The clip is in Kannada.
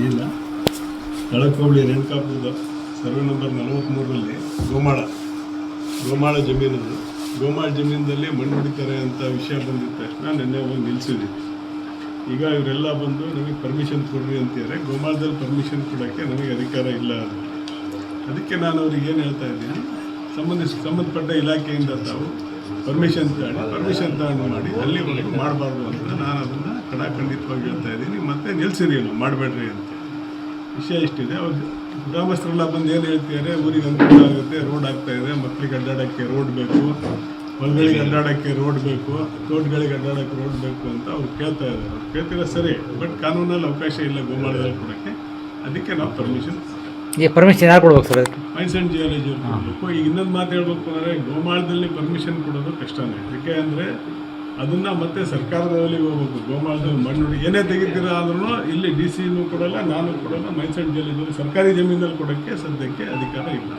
ಇಲ್ಲ, ತಳಕೋಬಳಿ ರೇಣುಕಾಪುರದ ಸರ್ವೆ ನಂಬರ್ 43ರಲ್ಲಿ ಗೋಮಾಳ ಜಮೀನದು. ಗೋಮಾಳ ಜಮೀನಿನಲ್ಲಿ ಮಣ್ಣು ಹೊಡಿತಾರೆ ಅಂತ ವಿಷಯ ಬಂದಿದ್ದ ತಕ್ಷಣ ನಿನ್ನೆ ಹೋಗಿ ನಿಲ್ಲಿಸಿದ್ವಿ. ಈಗ ಇವರೆಲ್ಲ ಬಂದು ನಮಗೆ ಪರ್ಮಿಷನ್ ಕೊಡ್ರಿ ಅಂತಿದ್ದಾರೆ. ಗೋಮಾಳದಲ್ಲಿ ಪರ್ಮಿಷನ್ ಕೊಡೋಕ್ಕೆ ನಮಗೆ ಅಧಿಕಾರ ಇಲ್ಲ. ಅದಕ್ಕೆ ನಾನು ಅವ್ರಿಗೆ ಏನು ಹೇಳ್ತಾ ಇದ್ದೀನಿ, ಸಂಬಂಧಪಟ್ಟ ಇಲಾಖೆಯಿಂದ ತಾವು ಪರ್ಮಿಷನ್ ತಗೊಂಡು ಮಾಡಿ ಅಲ್ಲಿವರೆಗೂ ಮಾಡಬಾರ್ದು ಅಂತ ನಾನು ಅದನ್ನು ಖಡಾಖಂಡಿತವಾಗಿ ಹೇಳ್ತಾ ಇದ್ದೀನಿ. ಮತ್ತೆ ನಿಲ್ಲಿಸಿರಿ, ಮಾಡಬೇಡ್ರಿ ಅಂತ. ವಿಷಯ ಇಷ್ಟಿದೆ. ಅವ್ರು ಗ್ರಾಮಸ್ಥರೆಲ್ಲ ಬಂದು ಏನು ಹೇಳ್ತಿದ್ದಾರೆ, ಊರಿಗೆ ಅನುಕೂಲ ಆಗುತ್ತೆ, ರೋಡ್ ಆಗ್ತಾಯಿದೆ, ಮಕ್ಕಳಿಗೆ ಅಡ್ಡಾಡೋಕ್ಕೆ ರೋಡ್ ಬೇಕು, ಹೊಲಗಳಿಗೆ ಅಡ್ಡಾಡೋಕ್ಕೆ ರೋಡ್ ಬೇಕು, ತೋಟಗಳಿಗೆ ಅಡ್ಡಾಡೋಕ್ಕೆ ರೋಡ್ ಬೇಕು ಅಂತ ಅವ್ರು ಕೇಳ್ತಾ ಇದ್ದಾರೆ. ಅವ್ರು ಕೇಳ್ತಿರೋ ಸರಿ, ಬಟ್ ಕಾನೂನಲ್ಲಿ ಅವಕಾಶ ಇಲ್ಲ ಗೋಮಾಳದಲ್ಲಿ ಕೊಡೋಕ್ಕೆ. ಅದಕ್ಕೆ ನಾವು ಪರ್ಮಿಷನ್ ಯಾರು ಕೊಡ್ಬೇಕು ಸರ್? ಅದಕ್ಕೆ ಮೈನ್ಸ್ ಆ್ಯಂಡ್ ಜಿಯಾಲಜಿ ಅವ್ರು ಕೊಡಬೇಕು. ಈಗ ಇನ್ನೊಂದು ಮಾತು ಹೇಳ್ಬೇಕು ಅಂದರೆ, ಗೋಮಾಳದಲ್ಲಿ ಪರ್ಮಿಷನ್ ಕೊಡೋದು ಕಷ್ಟನೇ. ಯಾಕೆ ಅಂದರೆ ಅದನ್ನು ಮತ್ತೆ ಸರ್ಕಾರದ ಲೆವೆಲಿಗೆ ಹೋಗ್ಬೇಕು. ಗೋಮಾಳದಲ್ಲಿ ಮಣ್ಣು ಏನೇ ತೆಗಿತೀರಾ ಆದ್ರೂ ಇಲ್ಲಿ DC ಕೊಡಲ್ಲ, ನಾನು ಕೊಡಲ್ಲ, ಮೈನ್ಸ್ ಆ್ಯಂಡ್ ಜಿಯಾಲಜಿ ಸರ್ಕಾರಿ ಜಮೀನಲ್ಲಿ ಕೊಡೋಕ್ಕೆ ಸದ್ಯಕ್ಕೆ ಅಧಿಕಾರ ಇಲ್ಲ.